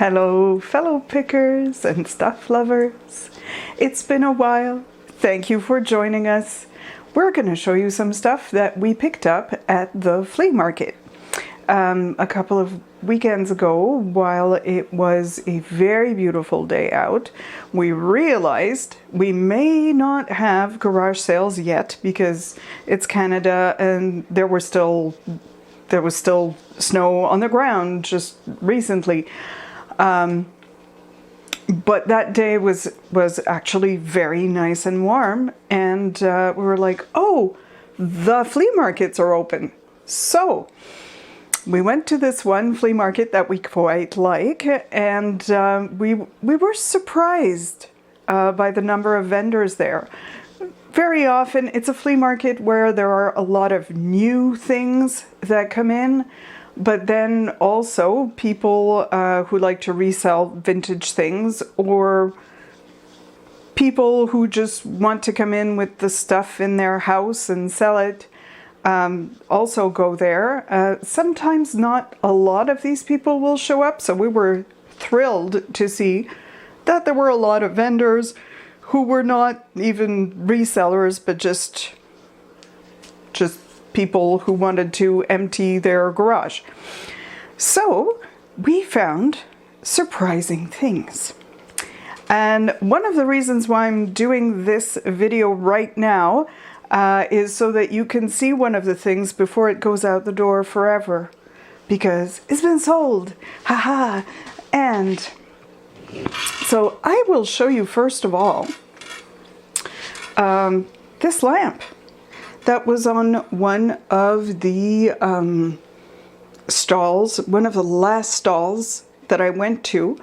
Hello, fellow pickers and stuff lovers. It's been a while. Thank you for joining us. We're going to show you some stuff that we picked up at the flea market a couple of weekends ago. While it was a very beautiful day out, we realized we may not have garage sales yet because it's Canada and there was still snow on the ground just recently. But that day was actually very nice and warm, and we were like, oh, the flea markets are open. So we went to this one flea market that we quite like, and we were surprised by the number of vendors there. Very often it's a flea market where there are a lot of new things that come in, but then also people who like to resell vintage things, or people who just want to come in with the stuff in their house and sell it also go there. Sometimes not a lot of these people will show up, so we were thrilled to see that there were a lot of vendors who were not even resellers, but just people who wanted to empty their garage. So we found surprising things. And one of the reasons why I'm doing this video right now is so that you can see one of the things before it goes out the door forever, because it's been sold. Haha. And so I will show you first of all this lamp that was on one of the stalls, one of the last stalls that I went to,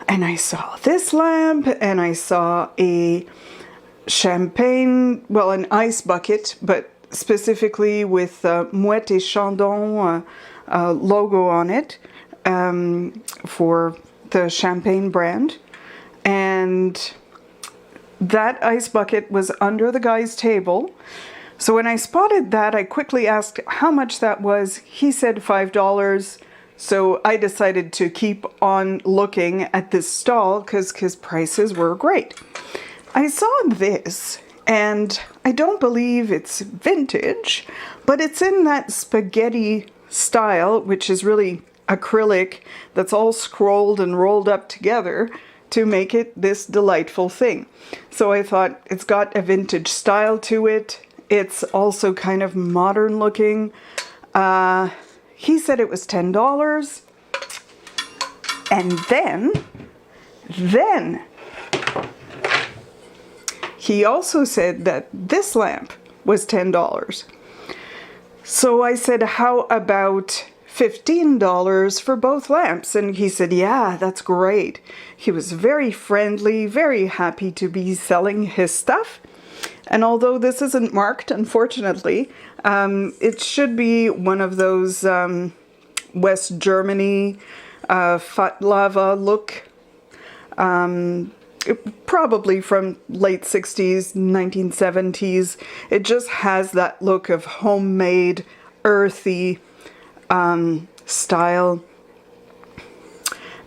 and I saw this lamp, and I saw a champagne, well, an ice bucket, but specifically with Mouette et Chandon logo on it for the champagne brand. And that ice bucket was under the guy's table. So when I spotted that, I quickly asked how much that was. He said $5. So I decided to keep on looking at this stall because his prices were great. I saw this, and I don't believe it's vintage, but it's in that spaghetti style, which is really acrylic that's all scrolled and rolled up together to make it this delightful thing. So I thought it's got a vintage style to it. It's also kind of modern looking. He said it was $10. And then he also said that this lamp was $10. So I said, how about $15 for both lamps? And he said, yeah, that's great. He was very friendly, very happy to be selling his stuff. And although this isn't marked, unfortunately, it should be one of those West Germany Fat Lava look, probably from late 60s, 1970s. It just has that look of homemade, earthy style.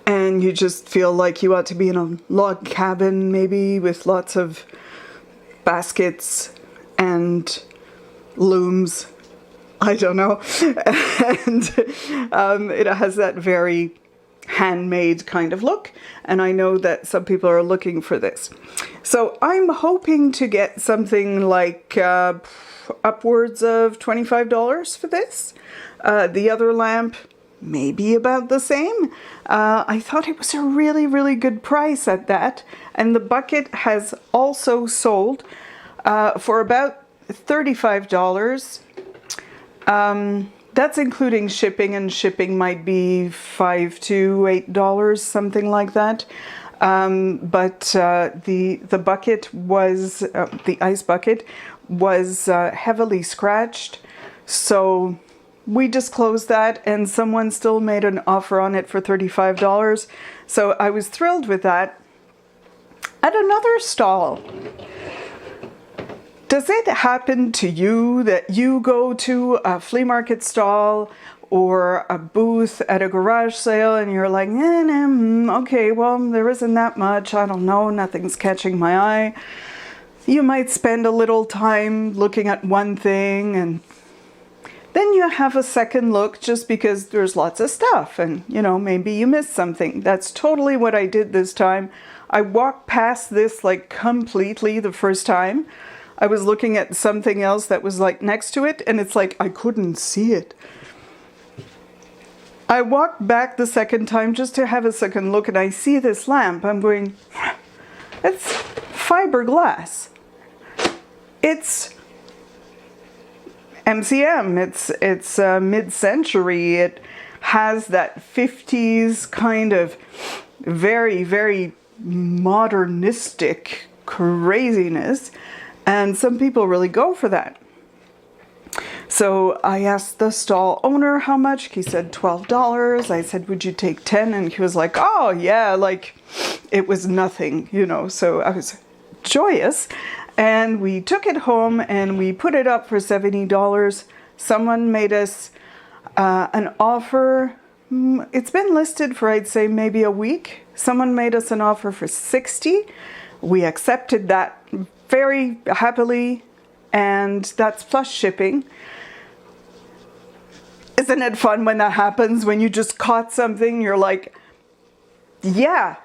And you just feel like you ought to be in a log cabin, maybe, with lots of baskets and looms. I don't know. And it has that very handmade kind of look. And I know that some people are looking for this. So I'm hoping to get something like upwards of $25 for this. The other lamp, maybe about the same. I thought it was a really, really good price at that. And the bucket has also sold for about $35. That's including shipping, and shipping might be $5 to $8, something like that. But the bucket was, the ice bucket was heavily scratched. So we just closed that, and someone still made an offer on it for $35. So I was thrilled with that. At another stall, does it happen to you that you go to a flea market stall or a booth at a garage sale and you're like, okay, well, there isn't that much. I don't know. Nothing's catching my eye. You might spend a little time looking at one thing and then you have a second look just because there's lots of stuff and, you know, maybe you missed something. That's totally what I did this time. I walked past this like completely the first time. I was looking at something else that was like next to it and it's like I couldn't see it. I walked back the second time just to have a second look and I see this lamp. I'm going, it's fiberglass. It's MCM. It's mid-century. It has that 50s kind of very, very modernistic craziness. And some people really go for that. So I asked the stall owner how much. He said $12. I said, would you take 10? And he was like, oh yeah, like it was nothing, you know. So I was joyous. And we took it home and we put it up for $70. Someone made us an offer. It's been listed for, I'd say, maybe a week. Someone made us an offer for $60. We accepted that very happily, and that's plus shipping. Isn't it fun when that happens, when you just caught something, you're like, yeah,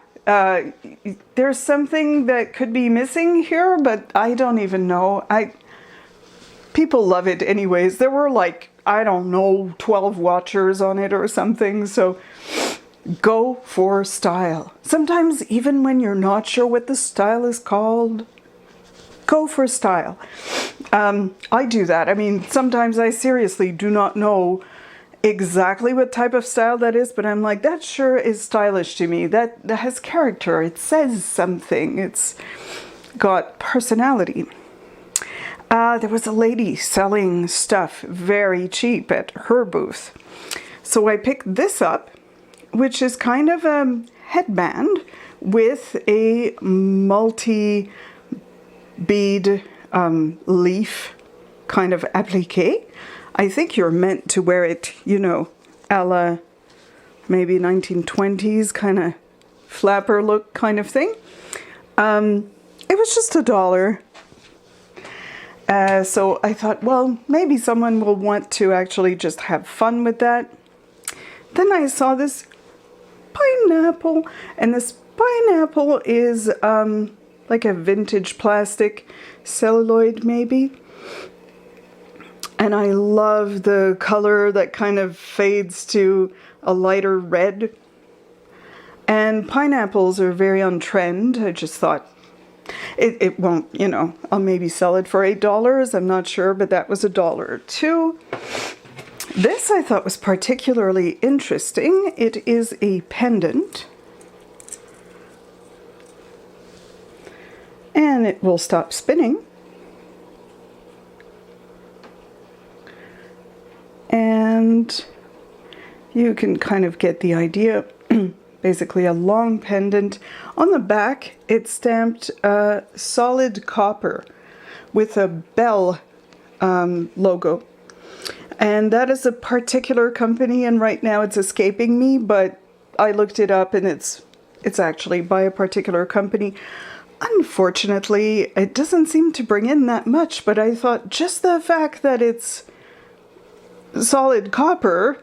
there's something that could be missing here, but I don't even know. People love it anyways. There were like, I don't know, 12 watchers on it or something, so go for style. Sometimes even when you're not sure what the style is called, go for style. I do that. I mean, sometimes I seriously do not know exactly what type of style that is, but I'm like, that sure is stylish to me. That has character. It says something. It's got personality. There was a lady selling stuff very cheap at her booth. So I picked this up, which is kind of a headband with a multi-bead leaf kind of applique. I think you're meant to wear it, you know, a la maybe 1920s kind of flapper look kind of thing. It was just $1. So I thought, well, maybe someone will want to actually just have fun with that. Then I saw this pineapple, and this pineapple is like a vintage plastic celluloid maybe. And I love the color that kind of fades to a lighter red. And pineapples are very on trend. I just thought it won't, you know, I'll maybe sell it for $8. I'm not sure, but that was $1 or $2. This I thought was particularly interesting. It is a pendant. And it will stop spinning. And you can kind of get the idea. Basically a long pendant. On the back, it's stamped solid copper with a bell logo. And that is a particular company, and right now it's escaping me, but I looked it up and it's actually by a particular company. Unfortunately, it doesn't seem to bring in that much, but I thought just the fact that it's solid copper,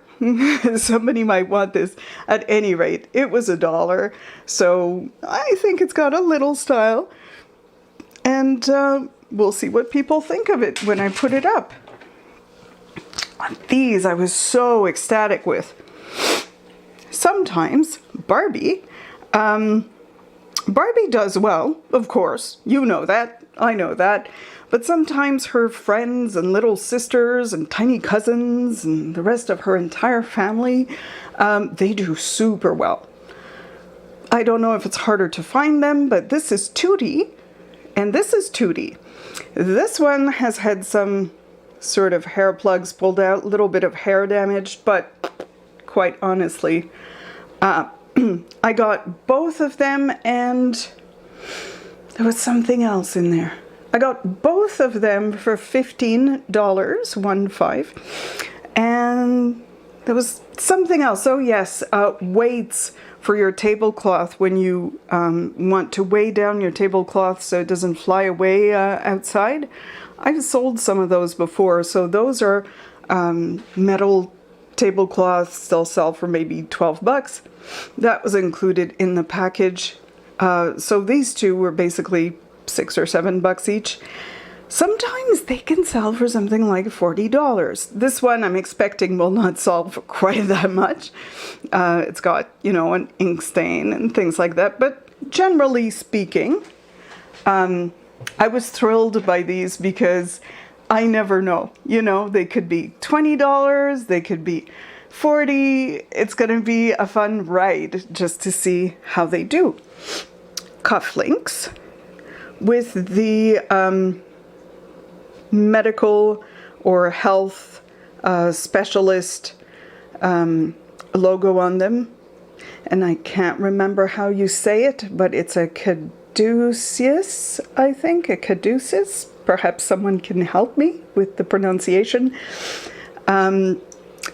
somebody might want this. At any rate, it was $1. So I think it's got a little style. And we'll see what people think of it when I put it up. These I was so ecstatic with. Sometimes Barbie, Barbie does well, of course. You know that. I know that. But sometimes her friends and little sisters and tiny cousins and the rest of her entire family, they do super well. I don't know if it's harder to find them, but this is Tootie and this is Tootie. This one has had some sort of hair plugs pulled out, a little bit of hair damage, but quite honestly, I got both of them, and there was something else in there. I got both of them for $15, 15, and There was something else. Oh yes, weights for your tablecloth when you want to weigh down your tablecloth so it doesn't fly away outside. I've sold some of those before. So those are metal tablecloths. They'll sell for maybe 12 bucks. That was included in the package. So these two were basically 6 or 7 bucks each. Sometimes they can sell for something like $40. This one I'm expecting will not sell for quite that much. It's got, you know, an ink stain and things like that. But generally speaking, I was thrilled by these because I never know. You know, they could be $20, they could be $40. It's going to be a fun ride just to see how they do. Cufflinks with the medical or health specialist logo on them. And I can't remember how you say it, but it's a caduceus, I think, a caduceus. Perhaps someone can help me with the pronunciation. And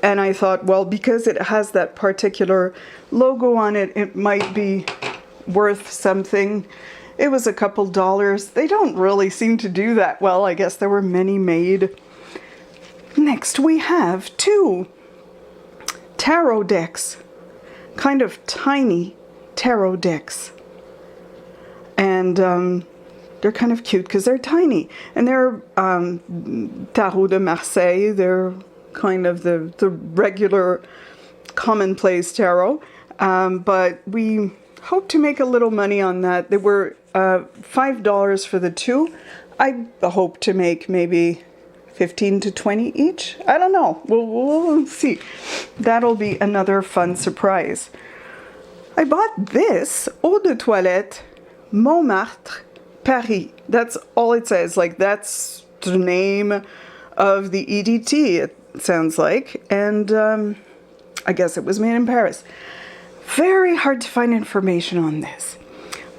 I thought, well, because it has that particular logo on it, it might be worth something. It was a couple dollars. They don't really seem to do that well. I guess there were many made. Next we have 2 tarot decks. Kind of tiny tarot decks. And they're kind of cute because they're tiny. And they're Tarot de Marseille. They're kind of the regular commonplace tarot. But we hope to make a little money on that. They were $5 for the 2. I hope to make maybe 15 to 20 each. I don't know. We'll see. That'll be another fun surprise. I bought this eau de toilette Montmartre Paris. That's all it says. Like, that's the name of the EDT, it sounds like. And I guess it was made in Paris. Very hard to find information on this.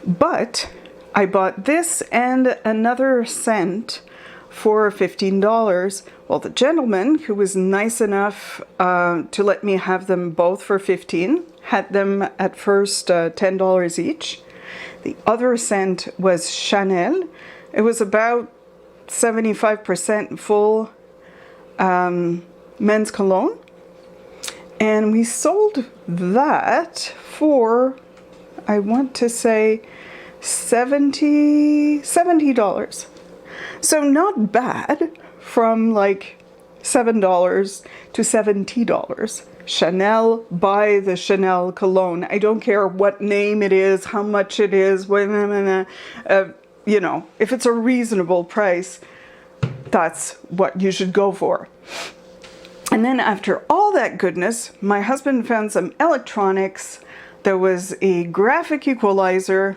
But I bought this and another scent for $15. Well, the gentleman who was nice enough to let me have them both for $15 had them at first $10 each. The other scent was Chanel. It was about 75% full men's cologne. And we sold that for, I want to say, $70. So not bad, from like $7 to $70. Chanel, buy the Chanel cologne. I don't care what name it is, how much it is, you know, if it's a reasonable price, that's what you should go for. And then after all that goodness, my husband found some electronics. There was a graphic equalizer.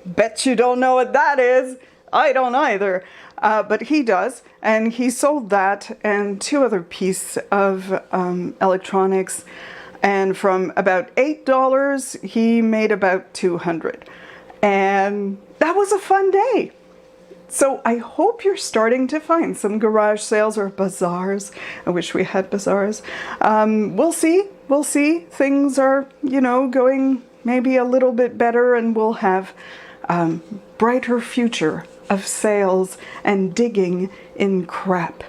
Bet you don't know what that is. I don't either. But he does. And he sold that and 2 other pieces of electronics. And from about $8, he made about $200. And that was a fun day. So I hope you're starting to find some garage sales or bazaars. I wish we had bazaars. We'll see. We'll see. Things are, you know, going maybe a little bit better, and we'll have brighter future of sales and digging in crap.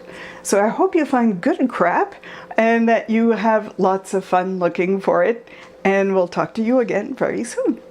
So I hope you find good crap and that you have lots of fun looking for it. And we'll talk to you again very soon.